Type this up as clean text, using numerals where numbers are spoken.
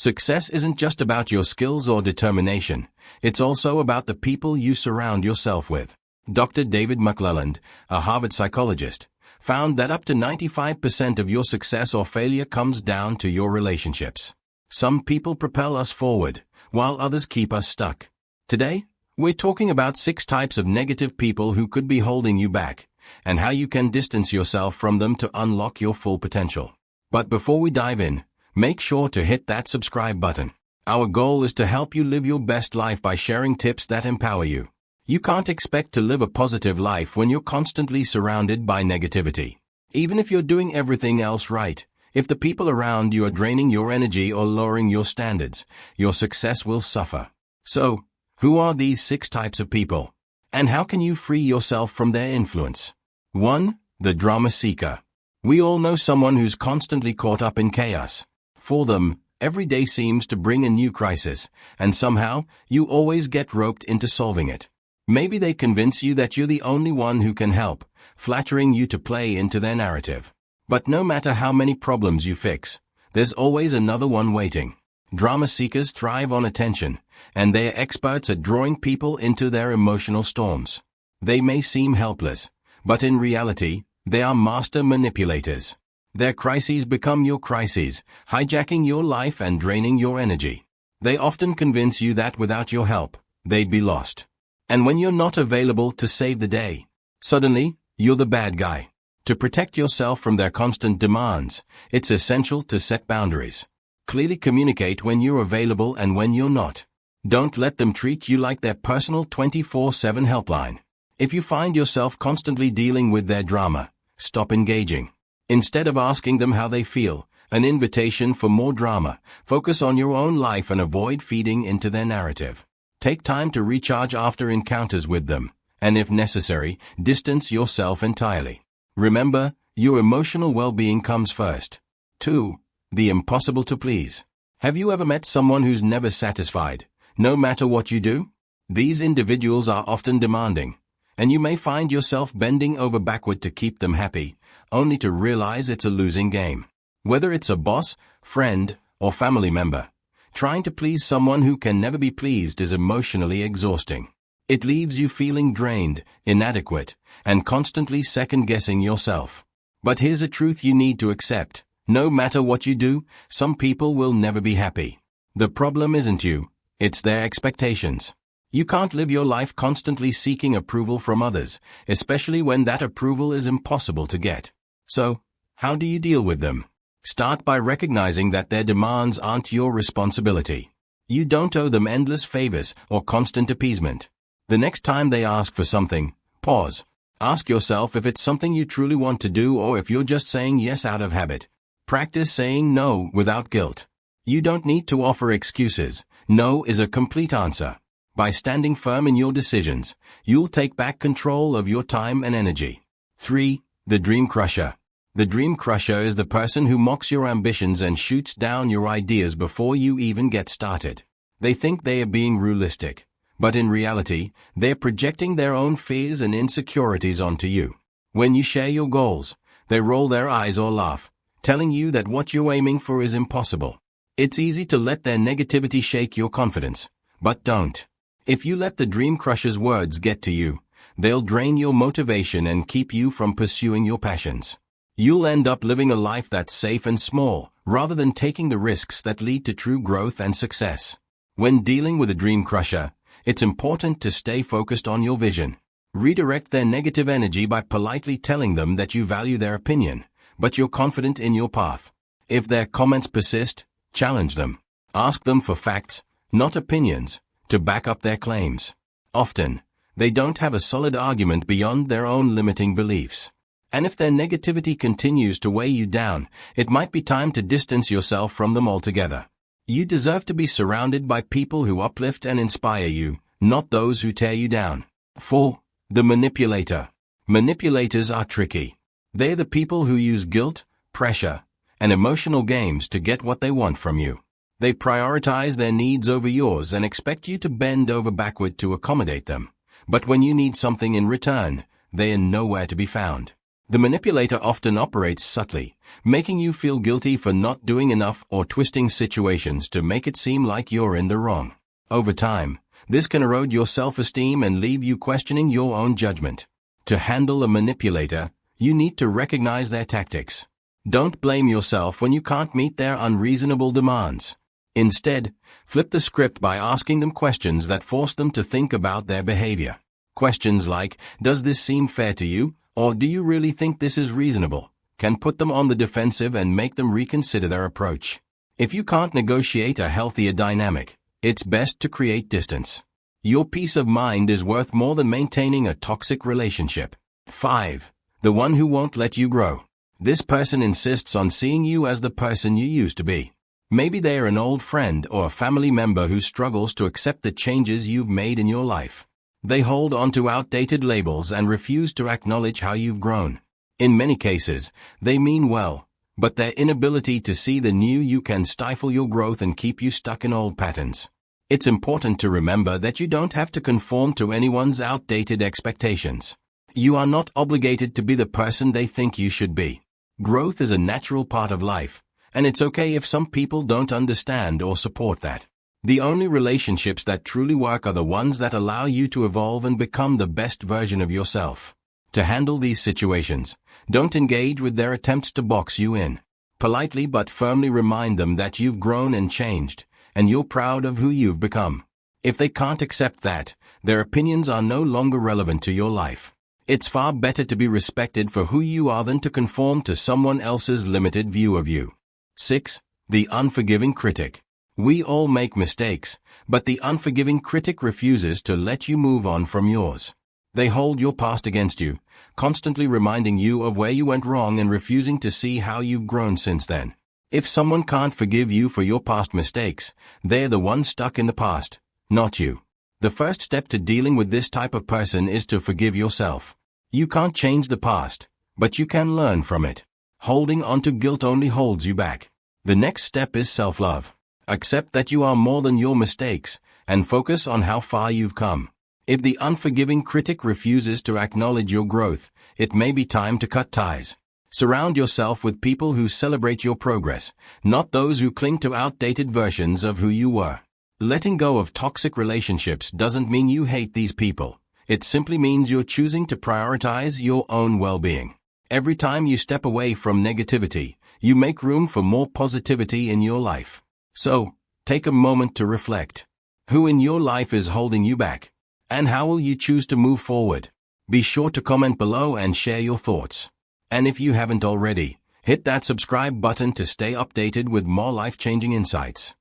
Success isn't just about your skills or determination, it's also about the people you surround yourself with. Dr. David McClelland, a Harvard psychologist, found that up to 95% of your success or failure comes down to your relationships. Some people propel us forward, while others keep us stuck. Today, we're talking about 6 types of negative people who could be holding you back, and how you can distance yourself from them to unlock your full potential. But before we dive in, make sure to hit that subscribe button. Our goal is to help you live your best life by sharing tips that empower you. You can't expect to live a positive life when you're constantly surrounded by negativity. Even if you're doing everything else right, if the people around you are draining your energy or lowering your standards, your success will suffer. So, who are these 6 types of people? And how can you free yourself from their influence? 1. The drama seeker. We all know someone who's constantly caught up in chaos. For them, every day seems to bring a new crisis, and somehow, you always get roped into solving it. Maybe they convince you that you're the only one who can help, flattering you to play into their narrative. But no matter how many problems you fix, there's always another one waiting. Drama seekers thrive on attention, and they are experts at drawing people into their emotional storms. They may seem helpless, but in reality, they are master manipulators. Their crises become your crises, hijacking your life and draining your energy. They often convince you that without your help, they'd be lost. And when you're not available to save the day, suddenly, you're the bad guy. To protect yourself from their constant demands, it's essential to set boundaries. Clearly communicate when you're available and when you're not. Don't let them treat you like their personal 24/7 helpline. If you find yourself constantly dealing with their drama, stop engaging. Instead of asking them how they feel, an invitation for more drama, focus on your own life and avoid feeding into their narrative. Take time to recharge after encounters with them, and if necessary, distance yourself entirely. Remember, your emotional well-being comes first. 2. The impossible to please. Have you ever met someone who's never satisfied, no matter what you do? These individuals are often demanding, and you may find yourself bending over backward to keep them happy, only to realize it's a losing game. Whether it's a boss, friend, or family member, trying to please someone who can never be pleased is emotionally exhausting. It leaves you feeling drained, inadequate, and constantly second-guessing yourself. But here's a truth you need to accept. No matter what you do, some people will never be happy. The problem isn't you, it's their expectations. You can't live your life constantly seeking approval from others, especially when that approval is impossible to get. So, how do you deal with them? Start by recognizing that their demands aren't your responsibility. You don't owe them endless favors or constant appeasement. The next time they ask for something, pause. Ask yourself if it's something you truly want to do or if you're just saying yes out of habit. Practice saying no without guilt. You don't need to offer excuses. No is a complete answer. By standing firm in your decisions, you'll take back control of your time and energy. 3. The dream crusher. The dream crusher is the person who mocks your ambitions and shoots down your ideas before you even get started. They think they are being realistic, but in reality, they're projecting their own fears and insecurities onto you. When you share your goals, they roll their eyes or laugh, telling you that what you're aiming for is impossible. It's easy to let their negativity shake your confidence, but don't. If you let the dream crusher's words get to you, they'll drain your motivation and keep you from pursuing your passions. You'll end up living a life that's safe and small, rather than taking the risks that lead to true growth and success. When dealing with a dream crusher, it's important to stay focused on your vision. Redirect their negative energy by politely telling them that you value their opinion, but you're confident in your path. If their comments persist, challenge them. Ask them for facts, not opinions, to back up their claims. Often, they don't have a solid argument beyond their own limiting beliefs. And if their negativity continues to weigh you down, it might be time to distance yourself from them altogether. You deserve to be surrounded by people who uplift and inspire you, not those who tear you down. 4. The manipulator. Manipulators are tricky. They're the people who use guilt, pressure, and emotional games to get what they want from you. They prioritize their needs over yours and expect you to bend over backward to accommodate them. But when you need something in return, they are nowhere to be found. The manipulator often operates subtly, making you feel guilty for not doing enough or twisting situations to make it seem like you're in the wrong. Over time, this can erode your self-esteem and leave you questioning your own judgment. To handle a manipulator, you need to recognize their tactics. Don't blame yourself when you can't meet their unreasonable demands. Instead, flip the script by asking them questions that force them to think about their behavior. Questions like, "Does this seem fair to you?" or "Do you really think this is reasonable?" can put them on the defensive and make them reconsider their approach. If you can't negotiate a healthier dynamic, it's best to create distance. Your peace of mind is worth more than maintaining a toxic relationship. 5. The one who won't let you grow. This person insists on seeing you as the person you used to be. Maybe they are an old friend or a family member who struggles to accept the changes you've made in your life. They hold on to outdated labels and refuse to acknowledge how you've grown. In many cases, they mean well, but their inability to see the new you can stifle your growth and keep you stuck in old patterns. It's important to remember that you don't have to conform to anyone's outdated expectations. You are not obligated to be the person they think you should be. Growth is a natural part of life, and it's okay if some people don't understand or support that. The only relationships that truly work are the ones that allow you to evolve and become the best version of yourself. To handle these situations, don't engage with their attempts to box you in. Politely but firmly remind them that you've grown and changed, and you're proud of who you've become. If they can't accept that, their opinions are no longer relevant to your life. It's far better to be respected for who you are than to conform to someone else's limited view of you. 6. The unforgiving critic. We all make mistakes, but the unforgiving critic refuses to let you move on from yours. They hold your past against you, constantly reminding you of where you went wrong and refusing to see how you've grown since then. If someone can't forgive you for your past mistakes, they're the one stuck in the past, not you. The first step to dealing with this type of person is to forgive yourself. You can't change the past, but you can learn from it. Holding on to guilt only holds you back. The next step is self-love. Accept that you are more than your mistakes, and focus on how far you've come. If the unforgiving critic refuses to acknowledge your growth, it may be time to cut ties. Surround yourself with people who celebrate your progress, not those who cling to outdated versions of who you were. Letting go of toxic relationships doesn't mean you hate these people. It simply means you're choosing to prioritize your own well-being. Every time you step away from negativity, you make room for more positivity in your life. So, take a moment to reflect. Who in your life is holding you back? And how will you choose to move forward? Be sure to comment below and share your thoughts. And if you haven't already, hit that subscribe button to stay updated with more life-changing insights.